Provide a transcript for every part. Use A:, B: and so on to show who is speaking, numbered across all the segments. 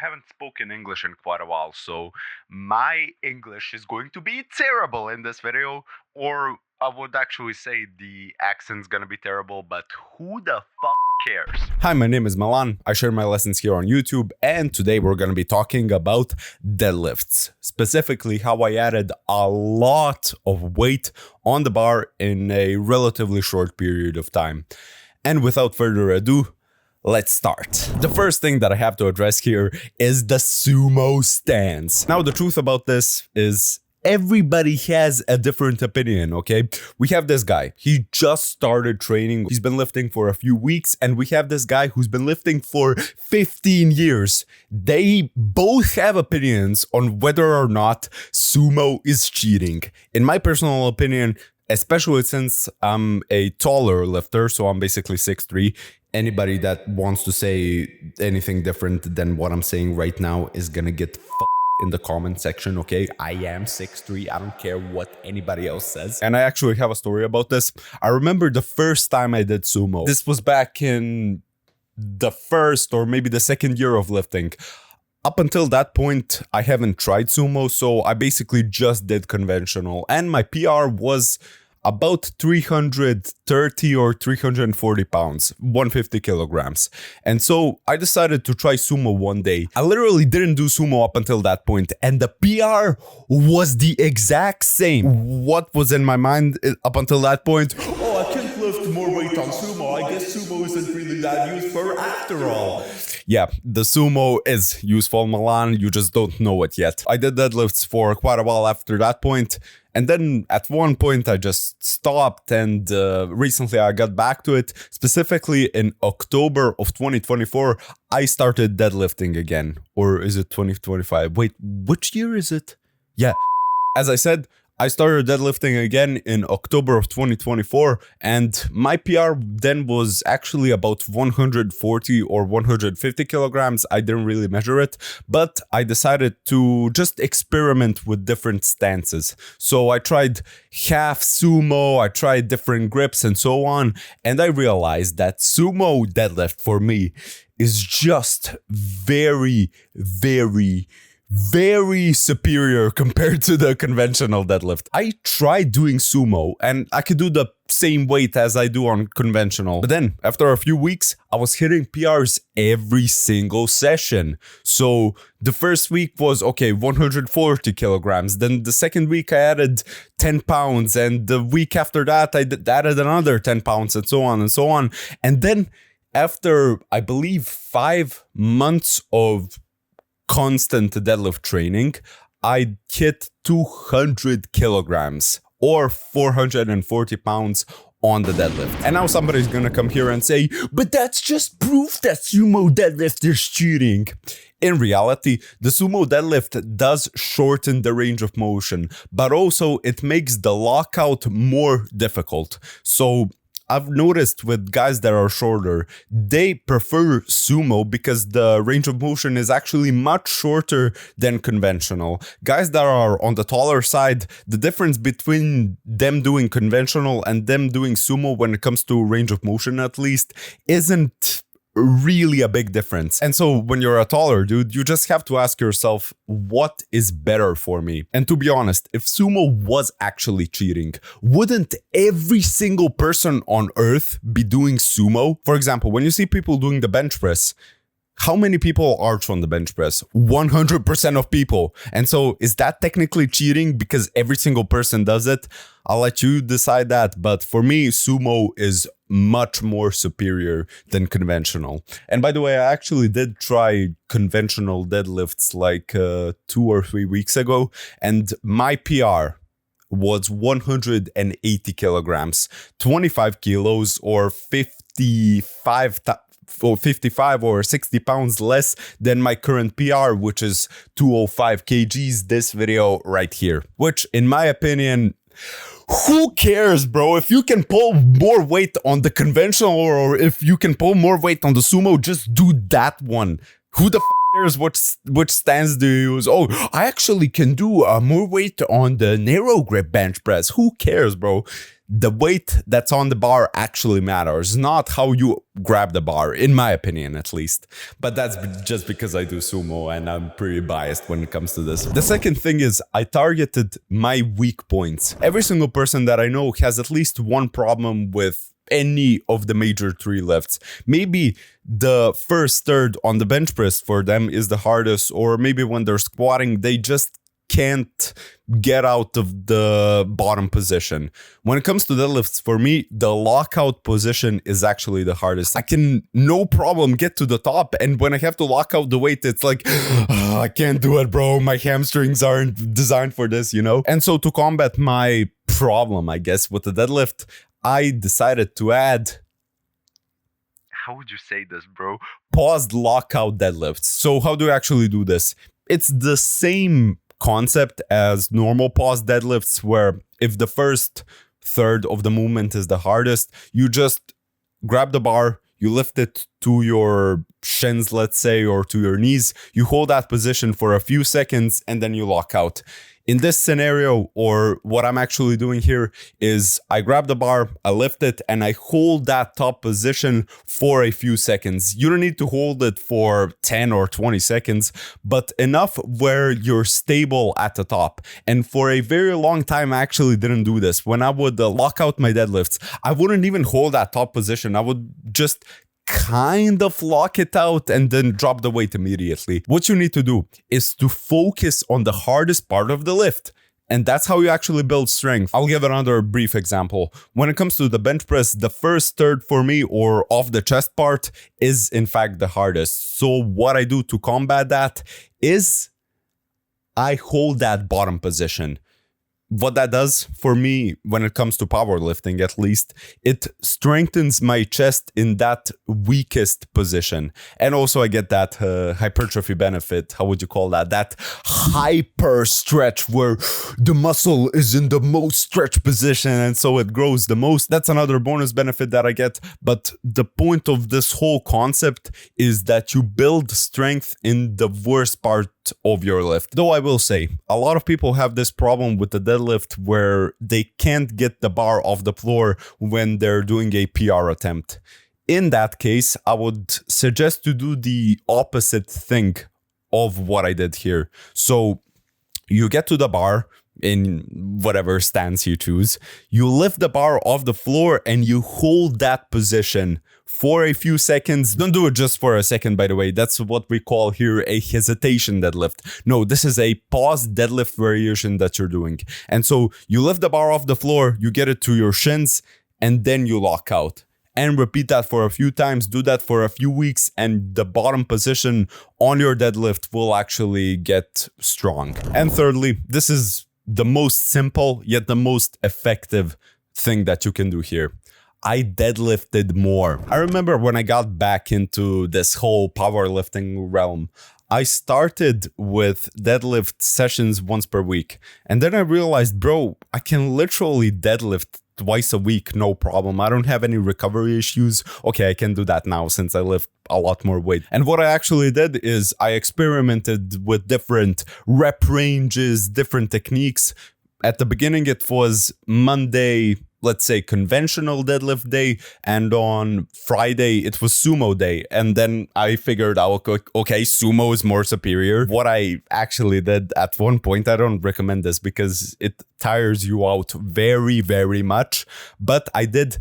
A: haven't spoken English in quite a while, so my English is going to be terrible in this video, or I would actually say the accent's gonna be terrible, but who the fuck cares?
B: Hi, my name is Milan. I share my lessons here on YouTube, and today we're going to be talking about deadlifts. Specifically, how I added a lot of weight on the bar in a relatively short period of time. And without further ado, let's start. The first thing that I have to address here is the sumo stance. Now, the truth about this is everybody has a different opinion, okay? We have this guy. He just started training. He's been lifting for a few weeks, and we have this guy who's been lifting for 15 years. They both have opinions on whether or not sumo is cheating. In my personal opinion, especially since I'm a taller lifter, so I'm basically 6'3", anybody that wants to say anything different than what I'm saying right now is gonna get in the comment section, okay? I am 6'3", I don't care what anybody else says. And I actually have a story about this. I remember the first time I did sumo. This was back in the first or maybe the second year of lifting. Up until that point, I haven't tried sumo, so I basically just did conventional. And my PR was about 330 or 340 pounds, 150 kilograms. And so I decided to try sumo one day. I literally didn't do sumo up until that point, and the PR was the exact same. What was in my mind up until that point? Oh, I can't lift more weight on sumo. I guess sumo isn't really that useful after all. Yeah, the sumo is useful, Milan. You just don't know it yet. I did deadlifts for quite a while after that point. And then at one point I just stopped, and recently I got back to it. Specifically in October of 2024, I started deadlifting again. Or is it 2025? Wait, which year is it? Yeah, as I said, I started deadlifting again in October of 2024, and my PR then was actually about 140 or 150 kilograms. I didn't really measure it, but I decided to just experiment with different stances. So I tried half sumo, I tried different grips and so on, and I realized that sumo deadlift for me is just very superior compared to the conventional deadlift. I tried doing sumo and I could do the same weight as I do on conventional. But then after a few weeks, I was hitting PRs every single session. So the first week was, okay, 140 kilograms. Then the second week I added 10 pounds. And the week after that, I added another 10 pounds and so on and so on. And then after, I believe, 5 months of constant deadlift training, I hit 200 kilograms or 440 pounds on the deadlift. And now somebody's gonna come here and say, but that's just proof that sumo deadlift is cheating. In reality, the sumo deadlift does shorten the range of motion, but also it makes the lockout more difficult. So I've noticed with guys that are shorter, they prefer sumo because the range of motion is actually much shorter than conventional. Guys that are on the taller side, the difference between them doing conventional and them doing sumo when it comes to range of motion at least isn't really a big difference. And so when you're a taller dude, you just have to ask yourself, what is better for me? And to be honest, if sumo was actually cheating, wouldn't every single person on earth be doing sumo? For example, when you see people doing the bench press, how many people arch on the bench press? 100% of people. And so is that technically cheating because every single person does it? I'll let you decide that. But for me, sumo is much more superior than conventional. And by the way, I actually did try conventional deadlifts like 2 or 3 weeks ago. And my PR was 180 kilograms, 25 kilos or 55 or 60 pounds less than my current PR, which is 205 kgs, this video right here. Which, in my opinion, who cares, bro? If you can pull more weight on the conventional or if you can pull more weight on the sumo, just do that one. Who the cares which stance do you use? Oh, I actually can do more weight on the narrow grip bench press. Who cares, bro? The weight that's on the bar actually matters, not how you grab the bar, in my opinion, at least. But that's just because I do sumo and I'm pretty biased when it comes to this. The second thing is I targeted my weak points. Every single person that I know has at least one problem with any of the major three lifts. Maybe the first third on the bench press for them is the hardest, or maybe when they're squatting, they just can't get out of the bottom position. When it comes to deadlifts, for me, the lockout position is actually the hardest. I can no problem get to the top, and when I have to lock out the weight, it's like, "Oh, I can't do it, bro. My hamstrings aren't designed for this, you know?" And so to combat my problem, I guess, with the deadlift, I decided to add,
A: how would you say this, bro?
B: paused lockout deadlifts. So how do you actually do this? It's the same concept as normal pause deadlifts, where if the first third of the movement is the hardest, you just grab the bar, you lift it to your shins, let's say, or to your knees, you hold that position for a few seconds, and then you lock out. In this scenario, or what I'm actually doing here, is I grab the bar, I lift it, and I hold that top position for a few seconds. You don't need to hold it for 10 or 20 seconds, but enough where you're stable at the top. And for a very long time, I actually didn't do this. When I would lock out my deadlifts, I wouldn't even hold that top position. I would just kind of lock it out and then drop the weight immediately. What you need to do is to focus on the hardest part of the lift. And that's how you actually build strength. I'll give another brief example. When it comes to the bench press, the first third for me, or off the chest part, is in fact the hardest. So what I do to combat that is I hold that bottom position. What that does for me, when it comes to powerlifting at least, it strengthens my chest in that weakest position. And also I get that hypertrophy benefit. How would you call that? That hyper stretch where the muscle is in the most stretched position, and so it grows the most. That's another bonus benefit that I get. But the point of this whole concept is that you build strength in the worst part of your lift. Though I will say, a lot of people have this problem with the deadlift where they can't get the bar off the floor when they're doing a PR attempt. In that case, I would suggest to do the opposite thing of what I did here. So you get to the bar in whatever stance you choose, you lift the bar off the floor and you hold that position for a few seconds. Don't do it just for a second, by the way. That's what we call here a hesitation deadlift. No, this is a pause deadlift variation that you're doing. And so you lift the bar off the floor, you get it to your shins, and then you lock out. And repeat that for a few times. Do that for a few weeks, and the bottom position on your deadlift will actually get strong. And thirdly, this is the most simple yet the most effective thing that you can do here. I deadlifted more. I remember when I got back into this whole powerlifting realm, I started with deadlift sessions once per week. And then I realized, bro, I can literally deadlift twice a week, no problem. I don't have any recovery issues. Okay, I can do that now since I lift a lot more weight. And what I actually did is I experimented with different rep ranges, different techniques. At the beginning, it was Monday, let's say, conventional deadlift day, and on Friday it was sumo day. And then I figured out, okay, sumo is more superior. What I actually did at one point, I don't recommend this because it tires you out very, very much, but I did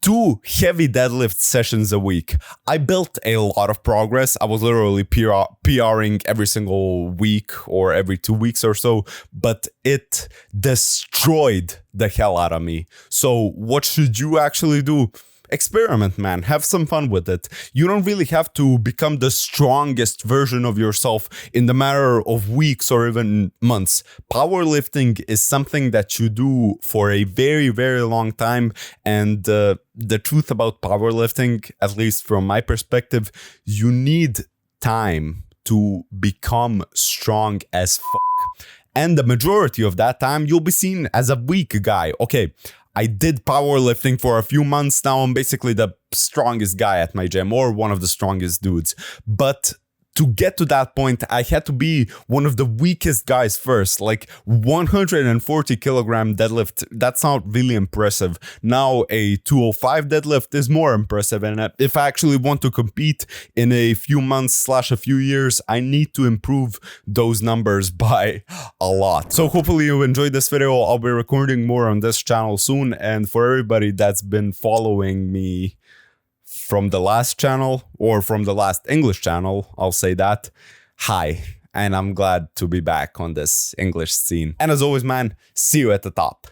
B: 2 heavy deadlift sessions a week. I built a lot of progress. I was literally PRing every single week or every 2 weeks or so, but it destroyed the hell out of me. So what should you actually do? Experiment, man. Have some fun with it. You don't really have to become the strongest version of yourself in the matter of weeks or even months. Powerlifting is something that you do for a very, very long time. And the truth about powerlifting, at least from my perspective, you need time to become strong as fuck. And the majority of that time, you'll be seen as a weak guy. Okay, I did powerlifting for a few months now. I'm basically the strongest guy at my gym, or one of the strongest dudes. But to get to that point, I had to be one of the weakest guys first, like 140 kilogram deadlift. That's not really impressive. Now a 205 deadlift is more impressive. And if I actually want to compete in a few months / a few years, I need to improve those numbers by a lot. So hopefully you enjoyed this video. I'll be recording more on this channel soon. And for everybody that's been following me from the last channel, or from the last English channel, I'll say that, hi, and I'm glad to be back on this English scene. And as always, man, see you at the top.